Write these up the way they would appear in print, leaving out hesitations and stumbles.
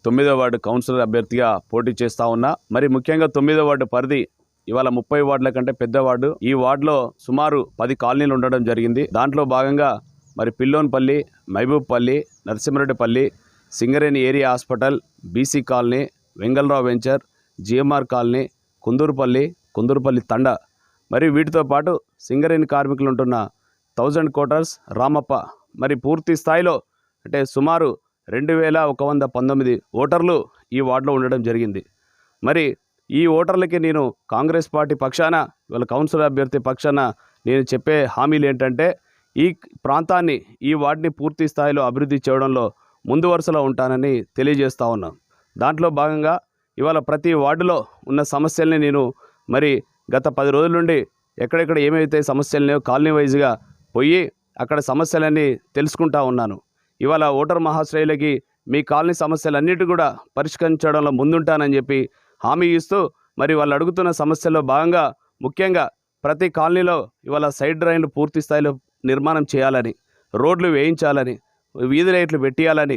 9వ ward councillor అభ్యర్థిగా పోటీ చేస్తా ఉన్నా. మరి ముఖ్యంగా 9వ వార్డు పరిధి ఇవాళ 30 వార్డుల కంటే పెద్ద వార్డు. ఈ వార్డులో సుమారు 10 కాలనీలు ఉండడం జరిగింది. దాంట్లో భాగంగా మరి Pillonpalli, Mahabubpalli, Narasimhareddypalli, Singareni area hospital, BC colony, Vengalarao venture, GMR colony, Kundurupalli Thanda, మరి వీటితో పాటు సింగరేణి కార్మికులు ఉంటున్న 1000 క్వార్టర్స్ రామప్ప, మరి పూర్తి స్థాయిలో అంటే సుమారు 2119 ఓటర్లు ఈ వార్డులో ఉండడం జరిగింది. మరి ఈ ఓటర్లకి నేను కాంగ్రెస్ పార్టీ పక్షాన ఇవాళ కౌన్సిలర్ అభ్యర్థి పక్షాన నేను చెప్పే హామీలు ఏంటంటే ఈ ప్రాంతాన్ని, ఈ వార్డుని పూర్తి స్థాయిలో అభివృద్ధి చేయడంలో ముందు వరుసలో ఉంటానని తెలియజేస్తూ ఉన్నాను. దాంట్లో భాగంగా ఇవాళ ప్రతి వార్డులో ఉన్న సమస్యల్ని నేను మరి గత 10 రోజుల నుండి ఎక్కడెక్కడ ఏమైతే సమస్యలనే కాలనీ వైజ్గా పోయి అక్కడ సమస్యలన్నీ తెలుసుకుంటా ఉన్నాను. ఇవాళ ఓటర్ మహాశ్రయులకి మీ కాలనీ సమస్యలన్నిటి కూడా పరిష్కరించడంలో ముందుంటానని చెప్పి హామీ ఇస్తూ మరి వాళ్ళు అడుగుతున్న సమస్యల్లో భాగంగా ముఖ్యంగా ప్రతి కాలనీలో ఇవాళ సైడ్ డ్రైన్లు పూర్తి స్థాయిలో నిర్మాణం చేయాలని, రోడ్లు వేయించాలని, వీధి లైట్లు పెట్టియాలని,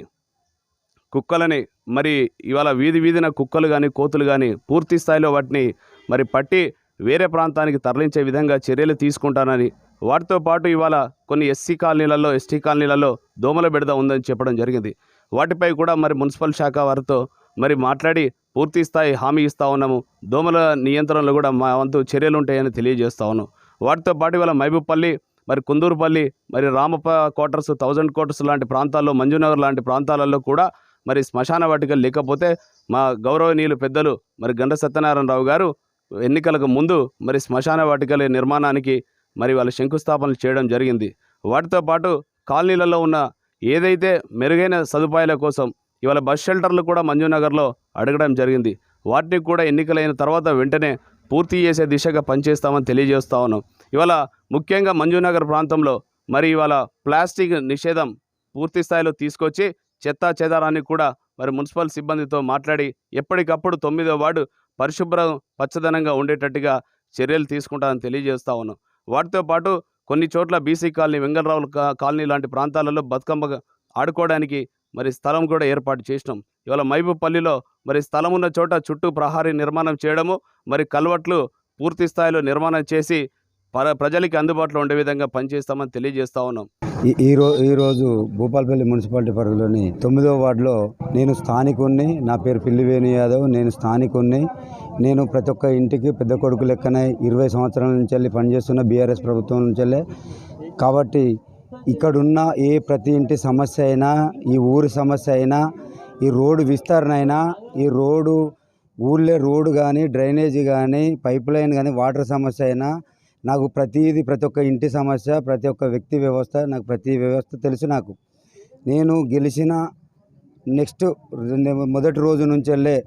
కుక్కలని మరి ఇవాళ వీధిన కుక్కలు కానీ కోతులు కానీ పూర్తి స్థాయిలో వాటిని మరి పట్టి వేరే ప్రాంతానికి తరలించే విధంగా చర్యలు తీసుకుంటానని, వాటితో పాటు ఇవాళ కొన్ని ఎస్సీ కాలనీలలో, ఎస్టీ కాలనీలలో దోమల బెడద ఉందని చెప్పడం జరిగింది. వాటిపై కూడా మరి మున్సిపల్ శాఖ వారితో మరి మాట్లాడి పూర్తి స్థాయి హామీ ఇస్తూ ఉన్నాము. దోమల నియంత్రణలో కూడా మా వంతు చర్యలు ఉంటాయని తెలియజేస్తా ఉన్నాం. వాటితో పాటు ఇవాళ మహబూబ్పల్లి, మరి కుందూరుపల్లి, మరి రామప్ప క్వార్టర్స్, 1000 క్వార్టర్స్ లాంటి ప్రాంతాల్లో, మంజునగర్ లాంటి ప్రాంతాలలో కూడా మరి శ్మశాన వాటికలు లేకపోతే మా గౌరవనీయులు పెద్దలు మరి గండ సత్యనారాయణరావు గారు ఎన్నికలకు ముందు మరి శ్మశాన వాటికల నిర్మాణానికి మరి వాళ్ళ శంకుస్థాపనలు చేయడం జరిగింది. వాటితో పాటు కాలనీలలో ఉన్న ఏదైతే మెరుగైన సదుపాయాల కోసం ఇవాళ బస్ షెల్టర్లు కూడా మంజునగర్లో అడగడం జరిగింది. వాటిని కూడా ఎన్నికలైన తర్వాత వెంటనే పూర్తి చేసే దిశగా పనిచేస్తామని తెలియజేస్తా ఉన్నాం. ఇవాళ ముఖ్యంగా మంజునగర్ ప్రాంతంలో మరి ఇవాళ ప్లాస్టిక్ నిషేధం పూర్తి స్థాయిలో తీసుకొచ్చి చెత్తా చెదారాన్ని కూడా మరి మున్సిపల్ సిబ్బందితో మాట్లాడి ఎప్పటికప్పుడు 9వ వార్డు పరిశుభ్రం పచ్చదనంగా ఉండేటట్టుగా చర్యలు తీసుకుంటామని తెలియజేస్తా ఉన్నాం. వాటితో పాటు కొన్ని చోట్ల బీసీ కాలనీ, వెంగళరావు కాలనీ లాంటి ప్రాంతాలలో బతుకమ్మ ఆడుకోవడానికి మరి స్థలం కూడా ఏర్పాటు చేసినాం. ఇవాళ మహబూబ్పల్లిలో మరి స్థలం ఉన్న చోట చుట్టూ ప్రహారీ నిర్మాణం చేయడము, మరి కల్వర్ట్లు పూర్తి స్థాయిలో నిర్మాణం చేసి ప్రజలకి అందుబాటులో ఉండే విధంగా పనిచేస్తామని తెలియజేస్తా ఉన్నాం. ఈరోజు భూపాలపల్లి మున్సిపాలిటీ పరిధిలోని 9వ వార్డులో నేను స్థానికుణ్ణి. నా పేరు పిల్లివేణు యాదవ్. నేను స్థానికుణ్ణి. నేను ప్రతి ఒక్క ఇంటికి పెద్ద కొడుకు లెక్కనే 20 సంవత్సరాల నుంచి వెళ్ళి పనిచేస్తున్న బీఆర్ఎస్ ప్రభుత్వం నుంచి వెళ్ళే. కాబట్టి ఇక్కడున్న ప్రతి ఇంటి సమస్య అయినా, ఈ ఊరి సమస్య అయినా, ఈ రోడ్డు విస్తరణ అయినా, ఈ ఊళ్ళో రోడ్డు కానీ, డ్రైనేజీ కానీ, పైప్ లైన్ కానీ, వాటర్ సమస్య అయినా నాకు ప్రతి ఒక్క ఇంటి సమస్య, ప్రతి ఒక్క వ్యక్తి వ్యవస్థ, నాకు ప్రతి వ్యవస్థ తెలుసు. నేను గెలిచిన మొదటి రోజు నుంచి వెళ్ళే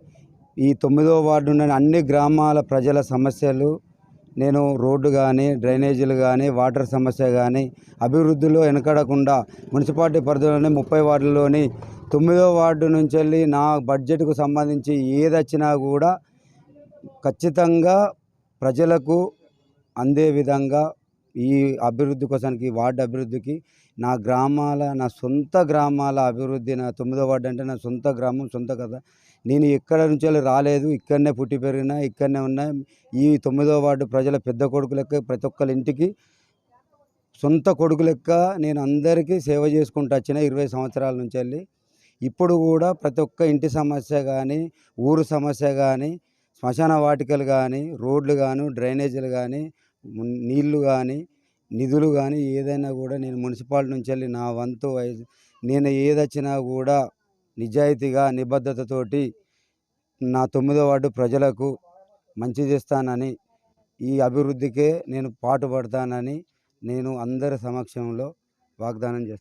ఈ 9వ వార్డు ఉన్న అన్ని గ్రామాల ప్రజల సమస్యలు, నేను రోడ్డు కానీ, డ్రైనేజీలు కానీ, వాటర్ సమస్య కానీ అభివృద్ధిలో వెనకడకుండా మున్సిపాలిటీ పరిధిలోని 30 వార్డుల్లోని 9వ వార్డు నుంచి వెళ్ళి నా బడ్జెట్కు సంబంధించి ఏది వచ్చినా కూడా ఖచ్చితంగా ప్రజలకు అందే విధంగా ఈ అభివృద్ధి కోసానికి, వార్డు అభివృద్ధికి, నా సొంత గ్రామాల అభివృద్ధి, నా 9వ వార్డు అంటే నా సొంత గ్రామం, సొంత కథ. నేను ఎక్కడ నుంచి రాలేదు, ఇక్కడనే పుట్టి పెరిగినా, ఇక్కడనే ఉన్నా. ఈ 9వ వార్డు ప్రజల పెద్ద కొడుకు లెక్క, ప్రతి ఒక్కరి ఇంటికి సొంత కొడుకు లెక్క నేను అందరికీ సేవ చేసుకుంటూ వచ్చిన 20 సంవత్సరాల నుంచి వెళ్ళి. ఇప్పుడు కూడా ప్రతి ఒక్క ఇంటి సమస్య కానీ, ఊరు సమస్య కానీ, శ్మశాన వాటికలు కానీ, రోడ్లు కానీ, డ్రైనేజీలు కానీ, నీళ్లు కానీ, నిధులు కానీ ఏదైనా కూడా నేను మున్సిపాలిటీ నుంచి వెళ్ళి నా వంతు నేను ఏదొచ్చినా కూడా నిజాయితీగా, నిబద్ధతతోటి నా 9వ వార్డు ప్రజలకు మంచి చేస్తానని, ఈ అభివృద్ధికే నేను పాటుపడతానని నేను అందరి సమక్షంలో వాగ్దానం చేస్తాను.